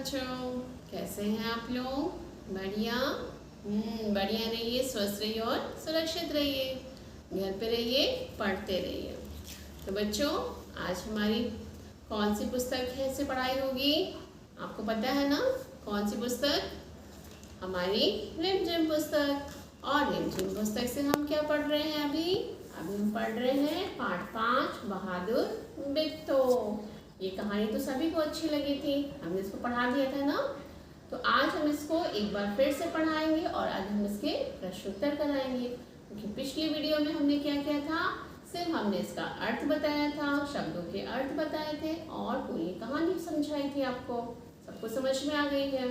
बच्चों, कैसे हैं आप लोग? बढ़िया। बढ़िया रहिए, स्वस्थ रहिए और सुरक्षित रहिए। घर पे रहिए, पढ़ते रहिए। तो बच्चों, आज हमारी कौन सी पुस्तक है से पढ़ाई होगी? आपको पता है ना कौन सी पुस्तक? हमारी रिमझिम पुस्तक। और रिमझिम पुस्तक से हम क्या पढ़ रहे हैं अभी? हम पढ़ रहे हैं पाठ 5 बहादुर बिट्टो। ये कहानी तो सभी को अच्छी लगी थी, हमने इसको पढ़ा दिया था ना। तो आज हम इसको एक बार फिर से पढ़ाएंगे और आज हम इसके प्रश्नोत्तर कराएंगे। क्योंकि पिछली वीडियो में हमने क्या किया था? सिर्फ हमने इसका अर्थ बताया था, शब्दों के अर्थ बताए थे और पूरी कहानी समझाई थी आपको। सबको समझ में आ गई है?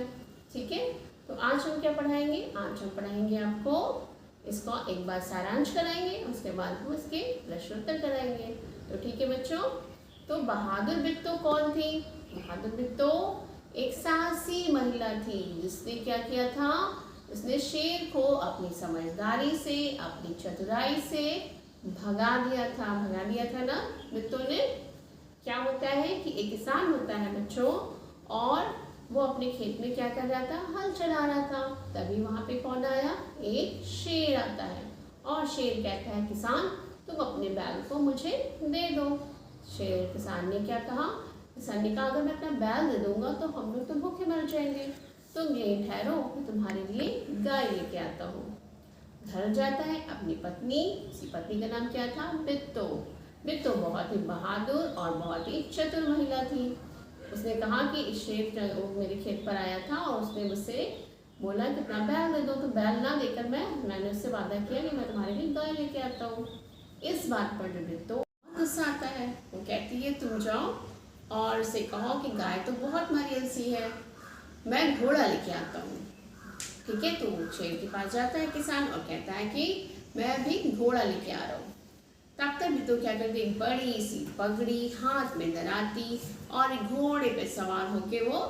ठीक है। तो आज हम क्या पढ़ाएंगे? आज हम पढ़ाएंगे आपको इसको एक बार सारांश कराएंगे, उसके बाद हम इसके प्रश्नोत्तर कराएंगे। तो ठीक है बच्चों। तो बहादुर बिट्टो कौन थी? बहादुर बिट्टो एक साहसी महिला थी जिसने क्या किया था? उसने शेर को अपनी समझदारी से, अपनी चतुराई से भगा दिया था ना बिट्टो ने। क्या होता है कि एक किसान होता है बच्चों, और वो अपने खेत में क्या कर रहा था? हल चला रहा था। तभी वहां पे कौन आया? एक शेर आता है और शेर कहता है, किसान तुम अपने बैल को मुझे दे दो। शेर किसान ने क्या कहा? किसान ने कहा, अगर मैं अपना बैल दे दूंगा तो हम लोग तो भूखे मर जाएंगे। तुम यहीं ठहरो, मैं तुम्हारे लिए गाय लेके आता हूँ। घर जाता है अपनी पत्नी, उसकी पत्नी का नाम क्या था? बिट्टो। बिट्टो बहुत ही बहादुर और बहुत ही चतुर महिला थी। उसने कहा कि इस शेर वो मेरे खेत पर आया था और उसने मुझसे बोला कि अपना बैल दे दो। तो बैल ना देकर मैंने उससे वादा किया कि मैं तुम्हारे लिए गाय लेके आता हूँ। इस बात पर बिट्टो गुस्सा आता है। वो कहती है, तुम जाओ और उसे कहो कि गाय तो बहुत मरियल सी है, मैं घोड़ा लेके आता हूँ। ठीक है। तो शेर के पास जाता है किसान और कहता है कि मैं अभी घोड़ा लेके आ रहा हूँ। तब तक बिट्टो क्या करती? एक बड़ी सी पगड़ी, हाथ में दराती और एक घोड़े पे सवार होके वो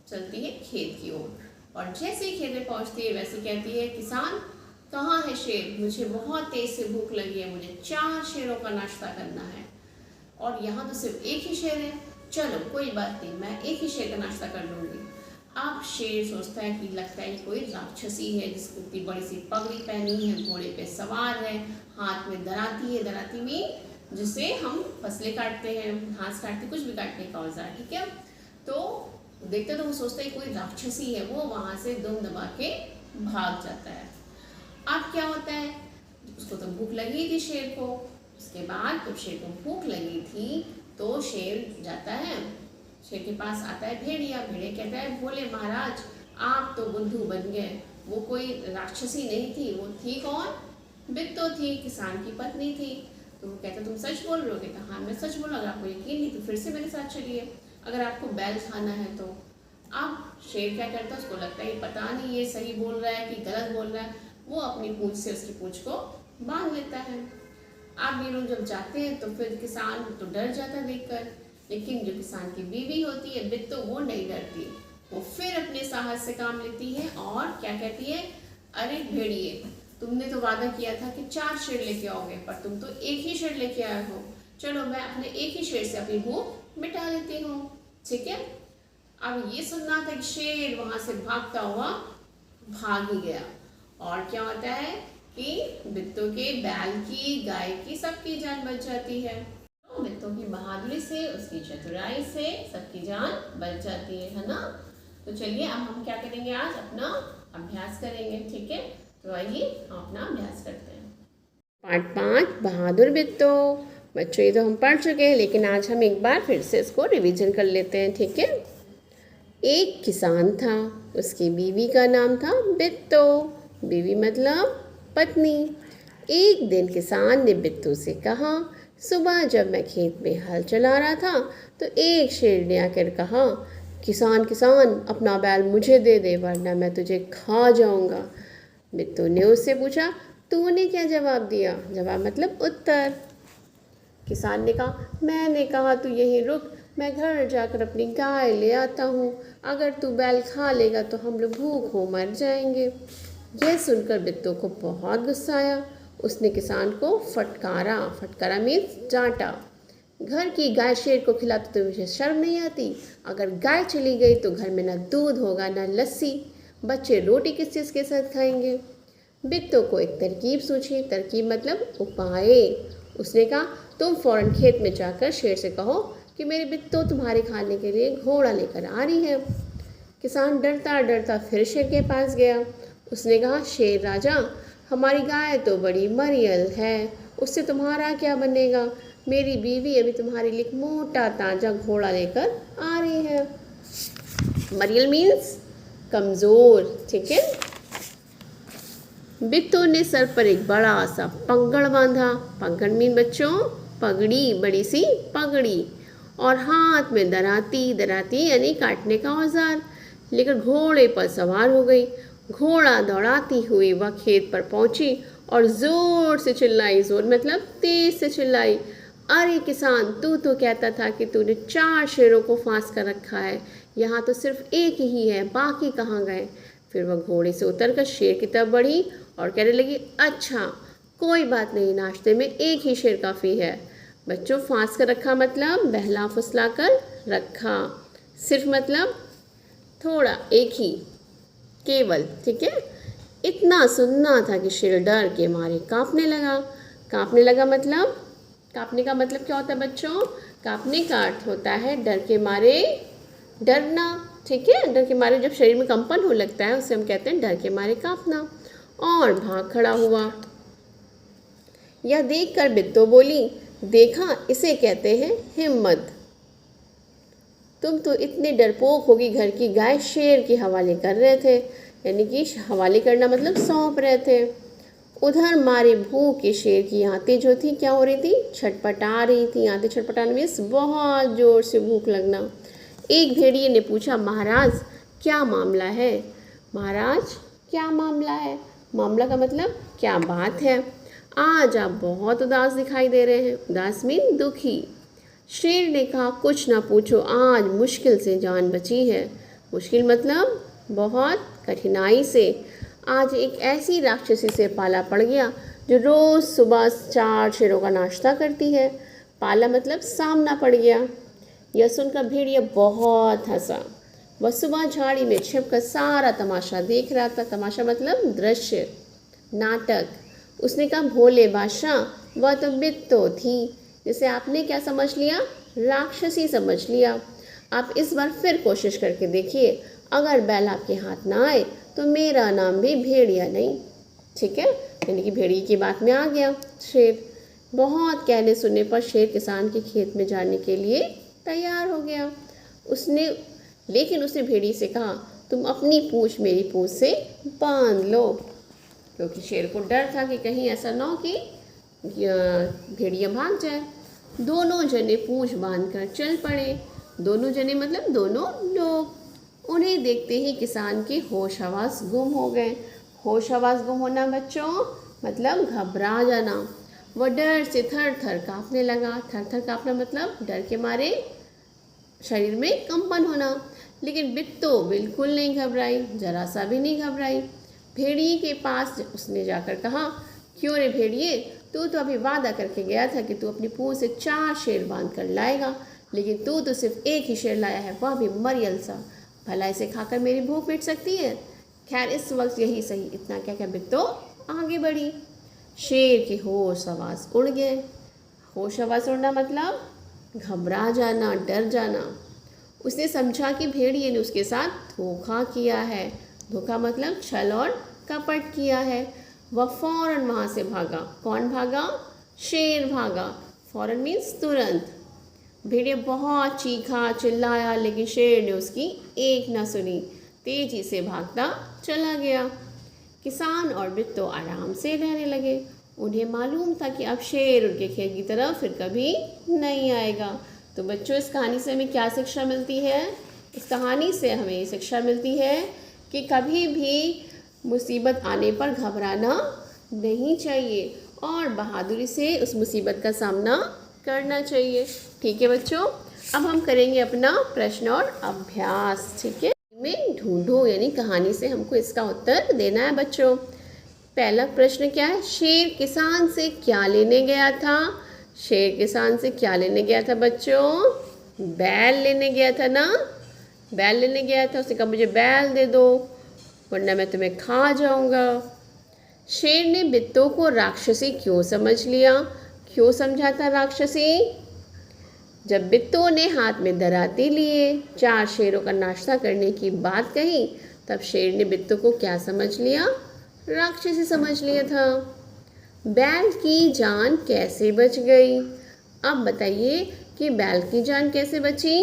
चलती है खेत की ओर। और जैसे ही खेत में पहुंचती है वैसे कहती है, किसान कहाँ है शेर? मुझे बहुत तेज से भूख लगी है, मुझे 4 शेरों का नाश्ता करना है और यहाँ तो सिर्फ एक ही शेर है। चलो कोई बात नहीं, मैं एक ही शेर का नाश्ता कर लूँगी। अब शेर सोचता है कि लगता है कोई राक्षसी है जिसको इतनी बड़ी सी पगड़ी पहनी है, घोड़े पे सवार है, हाथ में दराती है। दराती में जिसे हम फसलें काटते हैं, घास काटते, कुछ भी काटने का औजार। ठीक है। तो देखते तो वो सोचता है कोई राक्षसी है, वो वहाँ से दुम दबा के भाग जाता है। अब क्या होता है? उसको तो भूख लगी थी शेर को। उसके बाद जब शेर को भूख लगी थी तो शेर जाता है, शेर के पास आता है भेड़िया। भेड़िया कहता है, बोले महाराज आप तो बुद्धू बन गए, वो कोई राक्षसी नहीं थी, वो थी कौन? बिट्टो थी, किसान की पत्नी थी। तो वो कहता, तुम सच बोल रहे हो? कहता, हाँ मैं सच बोल रहा हूँ। अगर आपको यकीन नहीं तो फिर से मेरे साथ चलिए, अगर आपको बैल खाना है तो। अब शेर क्या करता है? उसको लगता है पता नहीं ये सही बोल रहा है कि गलत बोल रहा है। वो अपनी पूंछ से उसकी पूंछ को बांध लेता है। अब ये लोग जब जाते हैं तो फिर किसान तो डर जाता है देखकर, लेकिन जो किसान की बीवी होती है बिट्टो, वो नहीं डरती। वो फिर अपने साहस से काम लेती है और क्या कहती है, अरे भेड़िए तुमने तो वादा किया था कि 4 शेर लेके आओगे, पर तुम तो एक ही शेर लेके आए हो। चलो मैं अपने एक ही शेर से अपनी भूख मिटा लेती हूँ। ठीक है। अब ये सुनना था कि शेर वहां से भागता हुआ भाग ही गया और क्या होता है कि बिट्टो के बैल की, गाय की, सबकी जान बच जाती है। तो बिट्टो की बहादुरी से, उसकी चतुराई से सबकी जान बच जाती है ना। तो चलिए अब हम क्या करेंगे? आज अपना अभ्यास करेंगे। ठीक है। तो आइए हम अपना अभ्यास करते हैं। पाठ 5 बहादुर बिट्टो। बच्चों ये तो हम पढ़ चुके हैं, लेकिन आज हम एक बार फिर से इसको रिवीजन कर लेते हैं। ठीक है। एक किसान था, उसकी बीवी का नाम था बिट्टो। बीवी मतलब पत्नी। एक दिन किसान ने बिट्टो से कहा, सुबह जब मैं खेत में हल चला रहा था तो एक शेर ने आकर कहा, किसान किसान अपना बैल मुझे दे दे वरना मैं तुझे खा जाऊंगा। बिट्टो ने उससे पूछा, तूने क्या जवाब दिया? जवाब मतलब उत्तर। किसान ने कहा, मैंने कहा तू यहीं रुक, मैं घर जाकर अपनी गाय ले आता हूँ, अगर तू बैल खा लेगा तो हम लोग भूखों मर जाएंगे। यह सुनकर बिट्टो को बहुत गुस्सा आया। उसने किसान को फटकारा। फटकारा मीन्स डांटा। घर की गाय शेर को खिलाते तो मुझे शर्म नहीं आती। अगर गाय चली गई तो घर में ना दूध होगा ना लस्सी, बच्चे रोटी किस चीज़ के साथ खाएंगे। बिट्टू को एक तरकीब सूझी। तरकीब मतलब उपाय। उसने कहा तुम फौरन खेत में जाकर शेर से कहो कि मेरी बिट्टू तुम्हारे खाने के लिए घोड़ा लेकर आ रही है। किसान डरता डरता फिर शेर के पास गया। उसने कहा शेर राजा, हमारी गाय तो बड़ी मरियल है, उससे तुम्हारा क्या बनेगा। मेरी बीवी अभी तुम्हारे लिए एक मोटा ताजा घोड़ा लेकर आ रही है। मरियल मीन्स कमज़ोर, ठीक है। बिट्टू ने सर पर एक बड़ा सा पंगड़ बांधा। पंगड़ मीन बच्चों पगड़ी, बड़ी सी पगड़ी, और हाथ में दराती। दराती यानी काटने का औजार लेकर घोड़े पर सवार हो गई। घोड़ा दौड़ाती हुई वह खेत पर पहुंची और ज़ोर से चिल्लाई। ज़ोर मतलब तेज से चिल्लाई, अरे किसान, तू तो कहता था कि तूने 4 शेरों को फांस कर रखा है, यहाँ तो सिर्फ एक ही है, बाकी कहाँ गए। फिर वह घोड़े से उतरकर शेर की तरफ बढ़ी और कहने लगी, अच्छा कोई बात नहीं, नाश्ते में एक ही शेर काफ़ी है। बच्चों फांस कर रखा मतलब बहला फुसला कर रखा, सिर्फ मतलब थोड़ा, एक ही, केवल, ठीक है। इतना सुनना था कि शेर डर के मारे कांपने लगा। कांपने लगा मतलब, कांपने का मतलब क्या होता है बच्चों। कांपने का अर्थ होता है डर के मारे डरना, ठीक है। डर के मारे जब शरीर में कंपन हो लगता है उसे हम कहते हैं डर के मारे कांपना। और भाग खड़ा हुआ। यह देखकर बिट्टू बोली, देखा इसे कहते हैं हिम्मत। तुम तो इतने डरपोक होगी, घर की गाय शेर के हवाले कर रहे थे, यानी कि हवाले करना मतलब सौंप रहे थे। उधर मारे भूख के शेर की आंतें जो थी क्या हो रही थी, छटपटा रही थी। आंतें छटपटाने में बहुत ज़ोर से भूख लगना। एक भेड़िए ने पूछा, महाराज क्या मामला है। महाराज क्या मामला है, मामला का मतलब क्या बात है। आज आप बहुत उदास दिखाई दे रहे हैं। उदास मीन दुखी। शेर ने कहा, कुछ ना पूछो, आज मुश्किल से जान बची है। मुश्किल मतलब बहुत कठिनाई से। आज एक ऐसी राक्षसी से पाला पड़ गया जो रोज़ सुबह 4 शेरों का नाश्ता करती है। पाला मतलब सामना पड़ गया। यह सुनकर भेड़िया बहुत हंसा। वह सुबह झाड़ी में छिपकर सारा तमाशा देख रहा था। तमाशा मतलब दृश्य, नाटक। उसने कहा, भोले बादशाह, वह तो बिट्टू थी जिसे आपने क्या समझ लिया, राक्षसी समझ लिया। आप इस बार फिर कोशिश करके देखिए, अगर बैल आपके हाथ ना आए तो मेरा नाम भी भेड़िया नहीं, ठीक है। यानी कि भेड़िए की बात में आ गया शेर। बहुत कहने सुनने पर शेर किसान के खेत में जाने के लिए तैयार हो गया। लेकिन उसने भेड़िए से कहा, तुम अपनी पूंछ मेरी पूंछ से बांध लो, क्योंकि शेर को डर था कि कहीं ऐसा ना हो कि भेड़िया भाग जाए। दोनों जने पूंछ बांधकर चल पड़े। दोनों जने मतलब दोनों लोग। उन्हें देखते ही किसान के होश हवास गुम हो गए। होश हवास गुम होना बच्चों मतलब घबरा जाना। वह डर से थर थर काँपने लगा। थर थर काँपना मतलब डर के मारे शरीर में कंपन होना। लेकिन बिट्टू बिल्कुल नहीं घबराई, जरा सा भी नहीं घबराई। भेड़िए के पास उसने जाकर कहा, क्यों रे भेड़िए, तू तो अभी वादा करके गया था कि तू अपनी पूंछ से 4 शेर बांध कर लाएगा, लेकिन तू तो सिर्फ एक ही शेर लाया है, वह भी मरियल सा। भला इसे खाकर मेरी भूख मिट सकती है। खैर इस वक्त यही सही। इतना क्या क्या बिट्टू आगे बढ़ी। शेर के होश हवास उड़ गए। होश हवास उड़ना मतलब घबरा जाना, डर जाना। उसने समझा कि भेड़िए ने उसके साथ धोखा किया है। धोखा मतलब छल और कपट किया है। वह फौरन वहाँ से भागा। कौन भागा? शेर भागा। फौरन मीन्स तुरंत। भेड़िया बहुत चीखा चिल्लाया, लेकिन शेर ने उसकी एक न सुनी। तेजी से भागता चला गया। किसान और बिट्टू आराम से रहने लगे। उन्हें मालूम था कि अब शेर उनके खेत की तरफ फिर कभी नहीं आएगा। तो बच्चों, इस कहानी से हमें क्या शिक्षा मिलती है? इस कहानी से हमें ये शिक्षा मिलती है कि कभी भी मुसीबत आने पर घबराना नहीं चाहिए और बहादुरी से उस मुसीबत का सामना करना चाहिए। ठीक है बच्चों, अब हम करेंगे अपना प्रश्न और अभ्यास। ठीक है, में ढूंढो यानी कहानी से हमको इसका उत्तर देना है बच्चों। पहला प्रश्न क्या है? शेर किसान से क्या लेने गया था? शेर किसान से क्या लेने गया था बच्चों? बैल लेने गया था ना। बैल लेने गया था, उसने कहा मुझे बैल दे दो वरना मैं तुम्हें खा जाऊंगा। शेर ने बित्तों को राक्षसी क्यों समझ लिया? क्यों समझा था राक्षसी? जब बित्तों ने हाथ में दराती लिए 4 शेरों का नाश्ता करने की बात कही, तब शेर ने बित्तों को क्या समझ लिया? राक्षसी समझ लिया था। बैल की जान कैसे बच गई? अब बताइए कि बैल की जान कैसे बची?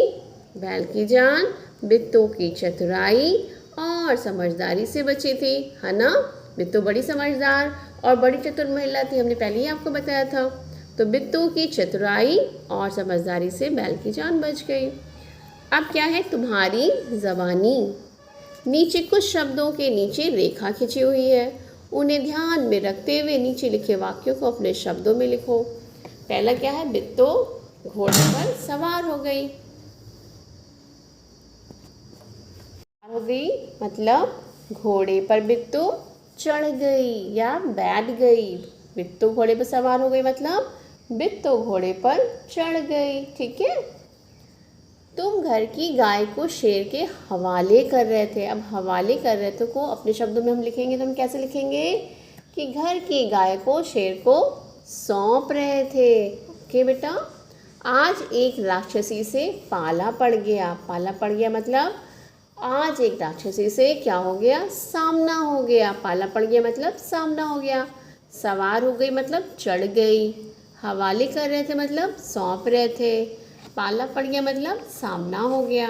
बैल की जान बित्तों की चतुराई और समझदारी से बची थी, है ना। बित्तों बड़ी समझदार और बड़ी चतुर महिला थी, हमने पहले ही आपको बताया था। तो बित्तों की चतुराई और समझदारी से बैल की जान बच गई। अब क्या है? तुम्हारी ज़बानी। नीचे कुछ शब्दों के नीचे रेखा खींची हुई है, उन्हें ध्यान में रखते हुए नीचे लिखे वाक्यों को अपने शब्दों में लिखो। पहला क्या है? बित्तों घोड़े पर सवार हो गई। मतलब घोड़े पर बित्तों चढ़ गई या बैठ गई। बित्तों घोड़े पर सवार हो गई मतलब बित्तों घोड़े पर चढ़ गई। ठीक है। तुम घर की गाय को शेर के हवाले कर रहे थे। अब हवाले कर रहे थे को अपने शब्दों में हम लिखेंगे तो हम कैसे लिखेंगे कि घर की गाय को शेर को सौंप रहे थे। ओके बेटा। आज एक राक्षसी से पाला पड़ गया। पाला पड़ गया मतलब आज एक राक्षसी से क्या हो गया? सामना हो गया। पाला पड़ गया मतलब सामना हो गया। सवार हो गई मतलब चढ़ गई। हवाले कर रहे थे मतलब सौंप रहे थे। पाला पड़ गया मतलब सामना हो गया।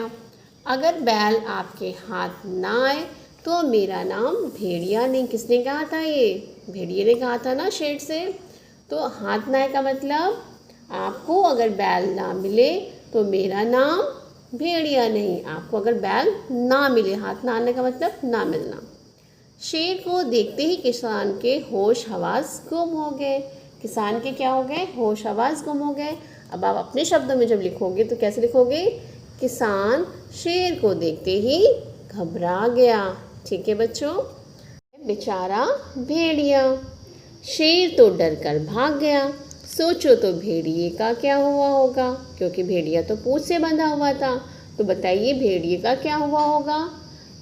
अगर बैल आपके हाथ ना आए तो मेरा नाम भेड़िया नहीं। किसने कहा था? ये भेड़िए ने कहा था ना शेर से। तो हाथ ना आए का मतलब आपको अगर बैल ना मिले तो मेरा नाम भेड़िया नहीं। आपको अगर बैल ना मिले, हाथ ना आने का मतलब ना मिलना। शेर को देखते ही किसान के होश हवास गुम हो गए। किसान के क्या हो गए? होश हवास गुम हो गए। अब आप अपने शब्दों में जब लिखोगे तो कैसे लिखोगे? किसान शेर को देखते ही घबरा गया। ठीक है बच्चों। बेचारा भेड़िया। शेर तो डर कर भाग गया। सोचो तो भेड़िए का क्या हुआ होगा, क्योंकि भेड़िया तो पूंछ से बंधा हुआ था। तो बताइए भेड़िए का क्या हुआ होगा?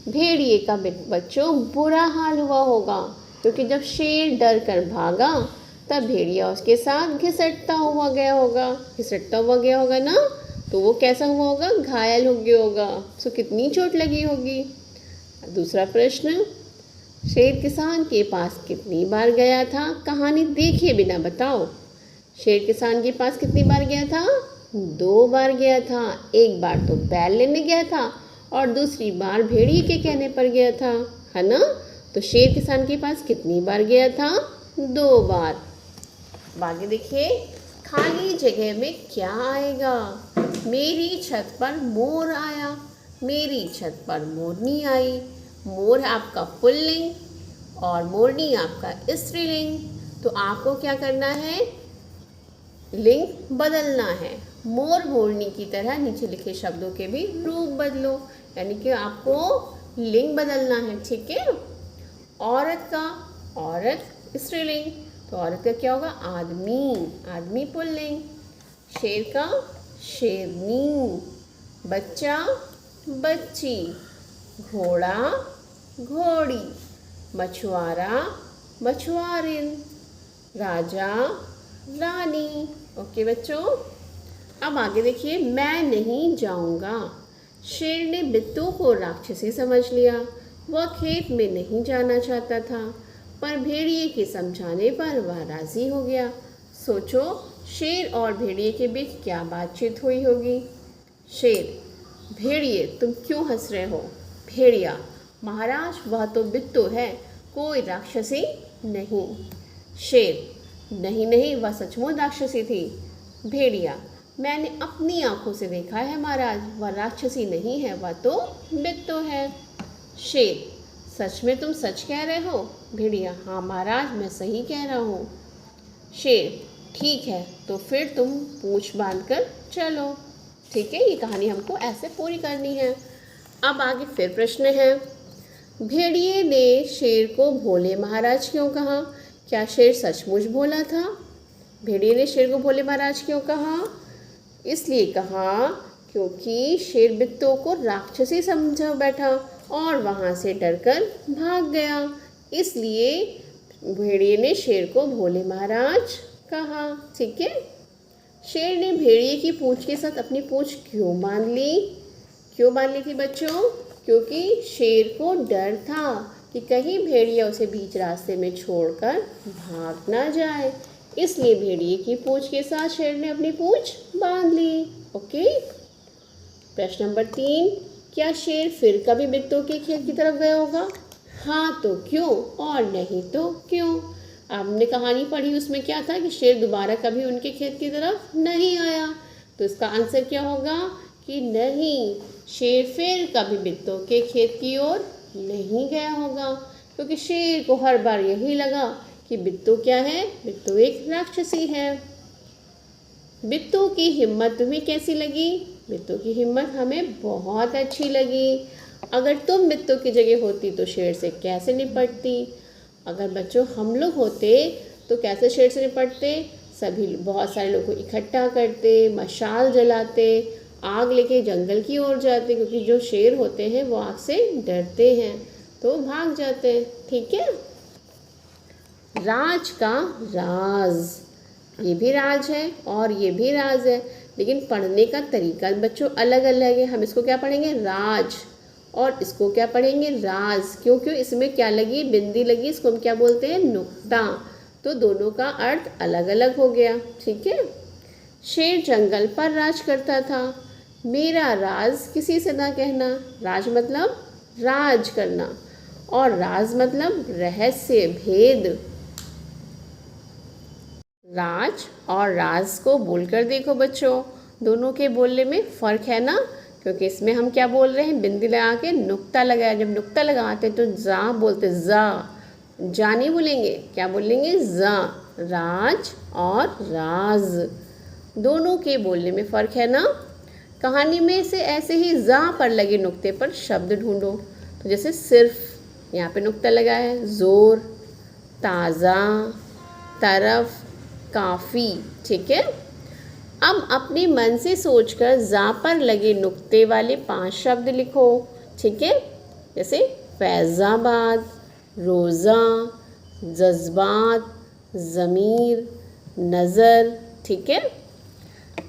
भेड़िए का बच्चों बुरा हाल हुआ होगा, क्योंकि जब शेर डर कर भागा तब भेड़िया उसके साथ घिसटता हुआ गया होगा। घिसटता हुआ गया होगा ना, तो वो कैसा हुआ होगा? घायल हो गया होगा। उसको कितनी चोट लगी होगी। दूसरा प्रश्न, शेर किसान के पास कितनी बार गया था? कहानी देखे बिना बताओ। शेर किसान के पास कितनी बार गया था? 2 बार गया था। एक बार तो बैल लेने गया था और दूसरी बार भेड़िए के कहने पर गया था, है ना। तो शेर किसान के पास कितनी बार गया था? 2 बार। आगे देखिए, खाली जगह में क्या आएगा? मेरी छत पर मोर आया। मेरी छत पर मोरनी आई। मोर आपका पुल्लिंग और मोरनी आपका स्त्रीलिंग। तो आपको क्या करना है? लिंग बदलना है। मोर मोरनी की तरह नीचे लिखे शब्दों के भी रूप बदलो, यानी कि आपको लिंग बदलना है। ठीक है। औरत का औरत स्त्रीलिंग, तो औरत का क्या होगा? आदमी। आदमी पुल्लिंग। शेर का शेरनी। बच्चा बच्ची। घोड़ा घोड़ी। मछुआरा मछुआरिन। राजा रानी। ओके बच्चों। अब आगे देखिए, मैं नहीं जाऊंगा। शेर ने बित्तों को राक्षसी समझ लिया। वह खेत में नहीं जाना चाहता था, पर भेड़िए के समझाने पर वह राजी हो गया। सोचो, शेर और भेड़िए के बीच क्या बातचीत हुई होगी। शेर, भेड़िए तुम क्यों हंस रहे हो? भेड़िया, महाराज वह तो बित्तों है, कोई राक्षसी नहीं। शेर, नहीं नहीं, वह सचमुच राक्षसी थी। भेड़िया, मैंने अपनी आंखों से देखा है महाराज, वह राक्षसी नहीं है, वह तो बित्तों है। शेर, सच में तुम सच कह रहे हो? भेड़िया, हाँ महाराज मैं सही कह रहा हूँ। शेर, ठीक है तो फिर तुम पूंछ बांध कर चलो। ठीक है, ये कहानी हमको ऐसे पूरी करनी है। अब आगे फिर प्रश्न है, भेड़िए ने शेर को भोले महाराज क्यों कहा? क्या शेर सचमुच भोला था? भेड़िए ने शेर को भोले महाराज क्यों कहा? इसलिए कहा क्योंकि शेर बित्तों को राक्षसी समझा बैठा और वहाँ से डरकर भाग गया। इसलिए भेड़िए ने शेर को भोले महाराज कहा। ठीक है। शेर ने भेड़िए की पूंछ के साथ अपनी पूंछ क्यों बांध ली? क्यों बांध ली थी बच्चों? क्योंकि शेर को डर था कि कहीं भेड़िया उसे बीच रास्ते में छोड़कर भाग ना जाए, इसलिए भेड़िए की पूंछ के साथ शेर ने अपनी पूंछ बांध ली। ओके। प्रश्न नंबर 3, क्या शेर फिर कभी बित्तों के खेत की तरफ गया होगा? हाँ तो क्यों और नहीं तो क्यों? आपने कहानी पढ़ी, उसमें क्या था कि शेर दोबारा कभी उनके खेत की तरफ नहीं आया, तो इसका आंसर क्या होगा कि नहीं, शेर फिर कभी बित्तों के खेत की ओर नहीं गया होगा, क्योंकि शेर को हर बार यही लगा कि बित्तों क्या है? बित्तों एक राक्षसी है। बित्तों की हिम्मत तुम्हें कैसी लगी? बित्तों की हिम्मत हमें बहुत अच्छी लगी। अगर तुम बित्तों की जगह होती तो शेर से कैसे निपटती? अगर बच्चों हम लोग होते तो कैसे शेर से निपटते? सभी बहुत सारे लोगों को इकट्ठा करते, मशाल जलाते, आग लेके जंगल की ओर जाते, क्योंकि जो शेर होते हैं वो आग से डरते हैं तो भाग जाते हैं। ठीक है। राज का राज, ये भी राज है और ये भी राज है, लेकिन पढ़ने का तरीका बच्चों अलग अलग है। हम इसको क्या पढ़ेंगे? राज, और इसको क्या पढ़ेंगे? राज। क्यों क्यों? इसमें क्या लगी? बिंदी लगी, इसको हम क्या बोलते हैं? नुक्ता। तो दोनों का अर्थ अलग अलग हो गया। ठीक है। शेर जंगल पर राज करता था। मेरा राज किसी से ना कहना। राज मतलब राज करना और राज मतलब रहस्य, भेद। राज और राज को बोलकर देखो बच्चों, दोनों के बोलने में फ़र्क है ना, क्योंकि इसमें हम क्या बोल रहे हैं? बिंदी लगा के नुक्ता लगाया। जब नुक्ता लगाते तो जा बोलते, जा नहीं बोलेंगे, क्या बोलेंगे? जा। राज और राज, दोनों के बोलने में फ़र्क है ना। कहानी में से ऐसे ही जा पर लगे नुक्ते पर शब्द ढूंढो। तो जैसे सिर्फ, यहाँ पे नुक्ता लगा है, ज़ोर, ताज़ा, तरफ, काफ़ी। ठीक है। अब अपने मन से सोचकर जा पर लगे नुक्ते वाले 5 शब्द लिखो। ठीक है। जैसे फैज़ाबाद, रोज़ा, जज्बात, ज़मीर, नज़र। ठीक है।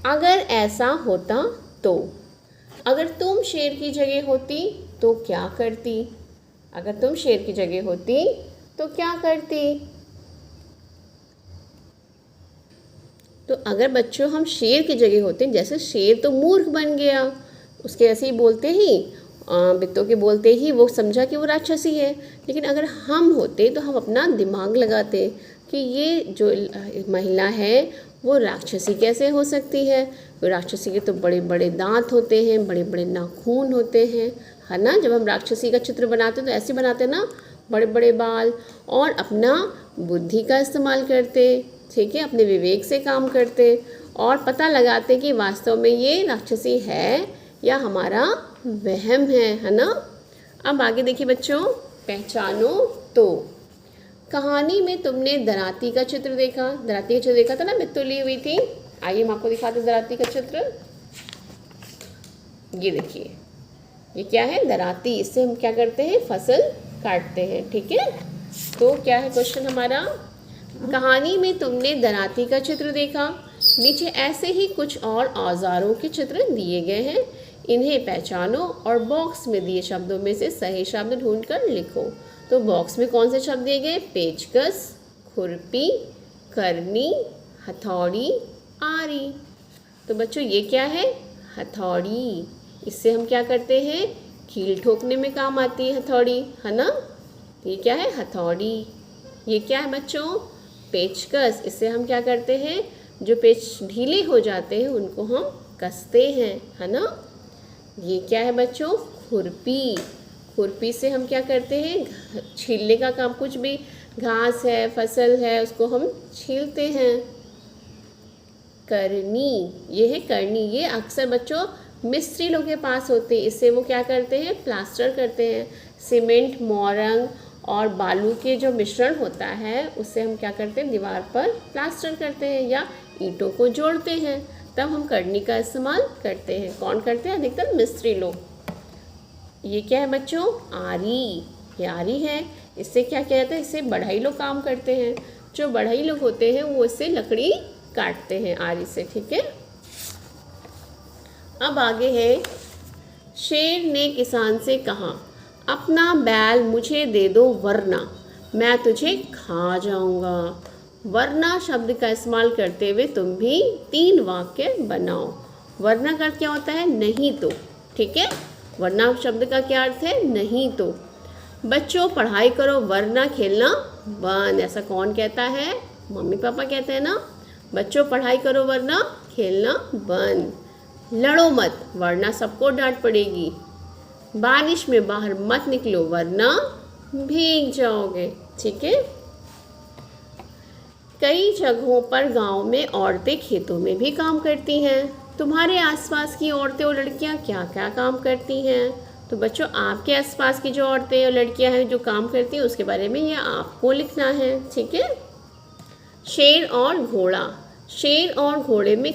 अगर ऐसा होता तो, अगर तुम शेर की जगह होती तो क्या करती? अगर तुम शेर की जगह होती तो क्या करती? तो अगर बच्चों हम शेर की जगह होते, जैसे शेर तो मूर्ख बन गया, उसके ऐसे ही बोलते ही, बित्तों के बोलते ही वो समझा कि वो राक्षसी है, लेकिन अगर हम होते तो हम अपना दिमाग लगाते कि ये जो महिला है वो राक्षसी कैसे हो सकती है। राक्षसी के तो बड़े बड़े दांत होते हैं, बड़े बड़े नाखून होते हैं, है ना। जब हम राक्षसी का चित्र बनाते तो ऐसे बनाते ना, बड़े बड़े बाल, और अपना बुद्धि का इस्तेमाल करते। ठीक है। अपने विवेक से काम करते और पता लगाते कि वास्तव में ये राक्षसी है या हमारा वहम है ना। अब आगे देखिए बच्चों, पहचानो तो। कहानी में तुमने दराती का चित्र देखा। दराती का चित्र देखा था ना, बित्तों ली हुई थी। आइए हम आपको दिखाते दराती का चित्र। ये देखिए, ये क्या है? दराती। इससे हम क्या करते हैं? फसल काटते हैं। ठीक है। तो क्या है क्वेश्चन हमारा? कहानी में तुमने दराती का चित्र देखा। नीचे ऐसे ही कुछ और औजारों के चित्र दिए गए हैं, इन्हें पहचानो और बॉक्स में दिए शब्दों में से सही शब्द ढूंढकर लिखो। तो बॉक्स में कौन से शब्द दिए गए? पेचकस, खुरपी, करनी, हथौड़ी, आरी। तो बच्चों ये क्या है? हथौड़ी। इससे हम क्या करते हैं? कील ठोकने में काम आती है हथौड़ी, है ना। ये क्या है? हथौड़ी। ये क्या है बच्चों? पेचकस। इससे हम क्या करते हैं? जो पेच ढीले हो जाते हैं उनको हम कसते हैं, है ना। ये क्या है बच्चों? खुरपी। खुरपी से हम क्या करते हैं? छीलने का काम, कुछ भी घास है, फसल है, उसको हम छीलते हैं। करनी, ये है करनी। ये अक्सर बच्चों मिस्त्री लोग के पास होते हैं। इससे वो क्या करते हैं? प्लास्टर करते हैं। सीमेंट, मोरंग और बालू के जो मिश्रण होता है उससे हम क्या करते हैं, दीवार पर प्लास्टर करते हैं या ईंटों को जोड़ते हैं, तब हम कर्नी का इस्तेमाल करते हैं। कौन करते हैं? अधिकतर मिस्त्री लोग। ये क्या है बच्चों? आरी। ये आरी है। इससे क्या किया जाता है? इससे बढ़ई लोग काम करते हैं। जो बढ़ई लोग होते हैं वो इससे लकड़ी काटते हैं आरी से। ठीक है। अब आगे है, शेर ने किसान से कहा, अपना बैल मुझे दे दो वरना मैं तुझे खा जाऊंगा। वरना शब्द का इस्तेमाल करते हुए तुम भी 3 वाक्य बनाओ। वरना का क्या होता है? नहीं तो। ठीक है। वरना शब्द का क्या अर्थ है? नहीं तो। बच्चों पढ़ाई करो वरना खेलना बंद। ऐसा कौन कहता है? मम्मी पापा कहते हैं ना। बच्चों पढ़ाई करो वरना खेलना बंद। लड़ो मत वरना सबको डांट पड़ेगी। बारिश में बाहर मत निकलो वरना भीग जाओगे। ठीक है। कई जगहों पर गांव में औरतें खेतों में भी काम करती हैं। तुम्हारे आसपास की औरतें और लड़कियां क्या क्या काम करती हैं? तो बच्चों आपके आसपास की जो औरतें और लड़कियां हैं जो काम करती हैं उसके बारे में ये आपको लिखना है। ठीक है। शेर और घोड़ा। शेर और घोड़े में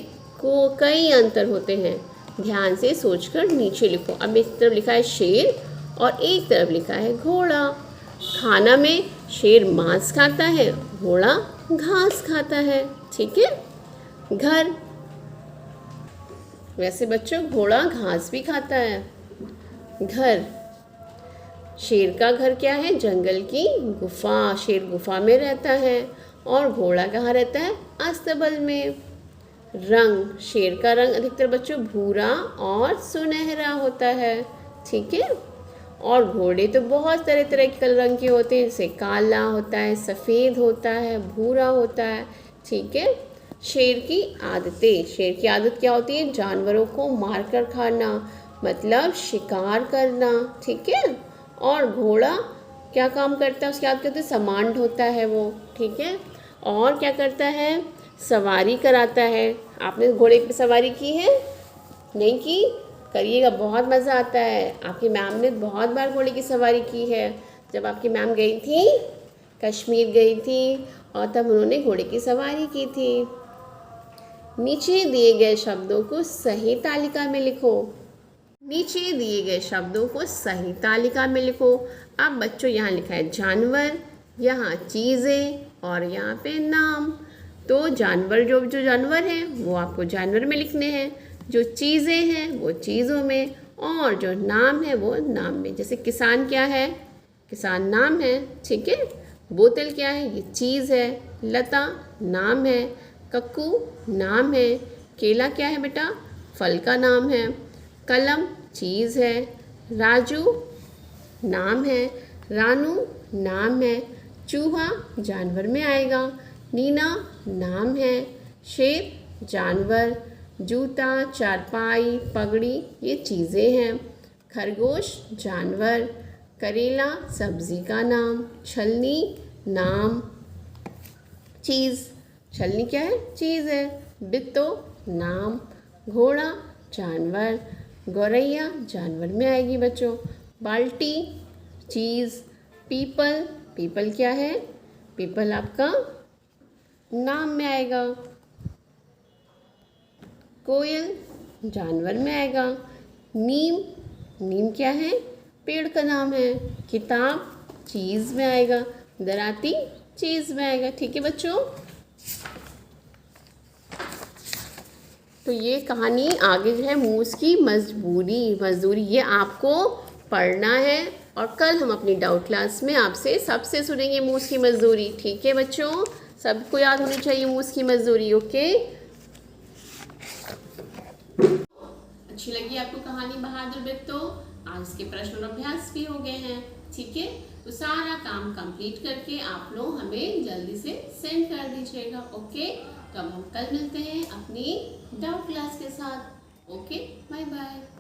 कई अंतर होते हैं। ध्यान से सोचकर नीचे लिखो। अब एक तरफ लिखा है शेर और एक तरफ लिखा है घोड़ा। खाना में शेर मांस खाता है, घोड़ा घास खाता है। ठीक है। घर, वैसे बच्चों घोड़ा घास भी खाता है। घर, शेर का घर क्या है? जंगल की गुफा। शेर गुफा में रहता है। और घोड़ा कहाँ रहता है? अस्तबल में। रंग, शेर का रंग अधिकतर बच्चों भूरा और सुनहरा होता है। ठीक है। और घोड़े तो बहुत तरह तरह के रंग के होते हैं, जैसे काला होता है, सफ़ेद होता है, भूरा होता है। ठीक है। शेर की आदतें। शेर की आदत क्या होती है? जानवरों को मारकर खाना, मतलब शिकार करना। ठीक है। और घोड़ा क्या काम करता है? उसकी आदत होती है सामान ढोता है वो। ठीक है। और क्या करता है? सवारी कराता है। आपने घोड़े पर सवारी की है? नहीं की? करिएगा, बहुत मज़ा आता है। आपकी मैम ने बहुत बार घोड़े की सवारी की है। जब आपकी मैम गई थी, कश्मीर गई थी और तब उन्होंने घोड़े की सवारी की थी। नीचे दिए गए शब्दों को सही तालिका में लिखो। नीचे दिए गए शब्दों को सही तालिका में लिखो। अब बच्चों यहाँ लिखा है जानवर, यहाँ चीज़ें और यहाँ पे नाम। तो जानवर, जो जानवर हैं वो आपको जानवर में लिखने हैं, जो चीज़ें हैं वो चीज़ों में, और जो नाम है वो नाम में। जैसे किसान क्या है? किसान नाम है। ठीक है। बोतल क्या है? ये चीज़ है। लता नाम है। कक्कू नाम है। केला क्या है बेटा? फल का नाम है। कलम चीज़ है। राजू नाम है। रानू नाम है। चूहा जानवर में आएगा। नीना नाम है। शेर जानवर। जूता, चारपाई, पगड़ी ये चीज़ें हैं। खरगोश जानवर। करेला सब्ज़ी का नाम। छलनी नाम। चीज़, छलनी क्या है? चीज़ है। बित्तो नाम। घोड़ा जानवर। गौरैया जानवर में आएगी बच्चों। बाल्टी चीज़। पीपल, पीपल क्या है? पीपल आपका नाम में आएगा। कोयल जानवर में आएगा। नीम, नीम क्या है? पेड़ का नाम है। किताब चीज़ में आएगा। दराती चीज़ में आएगा। ठीक है बच्चों। तो ये कहानी आगे जो है मूस की मजदूरी ये आपको पढ़ना है और कल हम अपनी डाउट क्लास में आपसे सबसे सुनेंगे मूस की मजदूरी। ठीक है बच्चों, सबको याद होनी चाहिए मूस की मजदूरी। ओके, अच्छी लगी आपको कहानी बहादुर बिट्टो? आज के प्रश्न और अभ्यास भी हो गए हैं। ठीक है, तो सारा काम कंप्लीट करके आप लोग हमें जल्दी से सेंड कर दीजिएगा। ओके, तो अब हम कल मिलते हैं अपनी डाउट क्लास के साथ। Okay, bye bye.